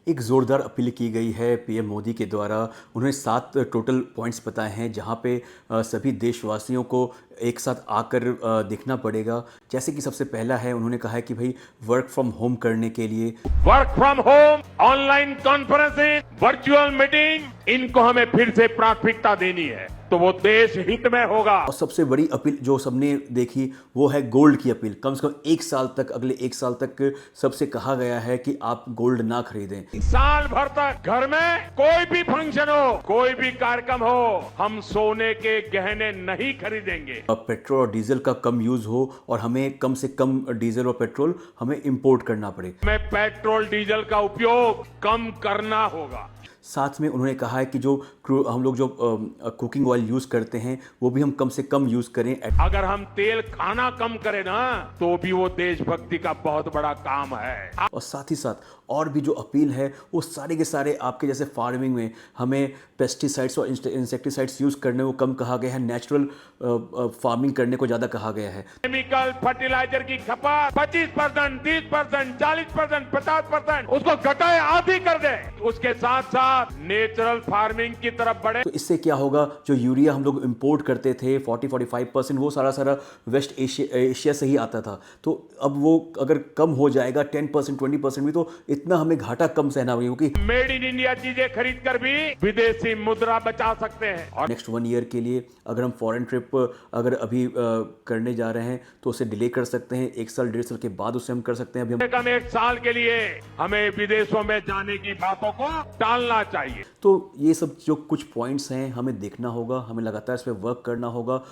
एक ज़ोरदार अपील की गई है पीएम मोदी के द्वारा। उन्होंने 7 टोटल पॉइंट्स बताए हैं जहां पे सभी देशवासियों को एक साथ आकर देखना पड़ेगा। जैसे कि सबसे पहला है, उन्होंने कहा है कि भाई वर्क फ्रॉम होम करने के लिए work from home, online conferencing, virtual meeting, इनको हमें फिर से प्राथमिकता देनी है तो वो देश हित में होगा। और सबसे बड़ी अपील जो सबने देखी वो है गोल्ड की अपील। कम से कम एक साल तक, अगले एक साल तक सबसे कहा गया है कि आप गोल्ड ना खरीदें। साल भर तक घर में कोई भी फंक्शन हो, कोई भी कार्यक्रम हो, हम सोने के गहने नहीं खरीदेंगे। पेट्रोल और डीजल का कम यूज हो और हमें कम से कम डीजल और पेट्रोल हमें इंपोर्ट करना पड़े। हमें पेट्रोल डीजल का उपयोग कम करना होगा। साथ में उन्होंने कहा है कि जो हम लोग जो कुकिंग ऑयल यूज़ करते हैं वो भी हम कम से कम यूज़ करें। अगर हम तेल खाना कम करें ना तो भी वो देशभक्ति का बहुत बड़ा काम है। और साथ ही साथ और भी जो अपील है वो सारे के सारे आपके जैसे फार्मिंग में हमें पेस्टिसाइड्स और इंसेक्टिसाइड्स यूज़ करने को कम कहा गया है, नेचुरल फार्मिंग करने को ज़्यादा कहा गया है। केमिकल फर्टिलाइजर की खपत 25%, 30%, 40%, 50% उसको घटाए आधी कर दे। उसके साथ साथ नेचुरल फार्मिंग की तरफ बढ़े। तो इससे क्या होगा, जो यूरिया हम लोग इंपोर्ट करते थे 40-45% वो सारा वेस्ट एशिया से ही आता था। तो अब वो अगर कम हो जाएगा 10%, 20% भी, तो इतना हमें घाटा कम सहना होगा, क्योंकि मेड इन इंडिया चीजें खरीद कर भी विदेशी मुद्रा बचा सकते हैं। और नेक्स्ट 1 ईयर के लिए अगर हम फॉरेन ट्रिप अगर अभी करने जा रहे हैं तो उसे डिले कर सकते हैं। 1 साल 1.5 साल के बाद उसे हम कर सकते हैं। अभी हम कम एक साल के लिए हमें विदेशों में जाने की बातों को टालना चाहिए। तो ये सब जो कुछ पॉइंट्स हैं हमें देखना होगा, हमें लगातार इस पर वर्क करना होगा।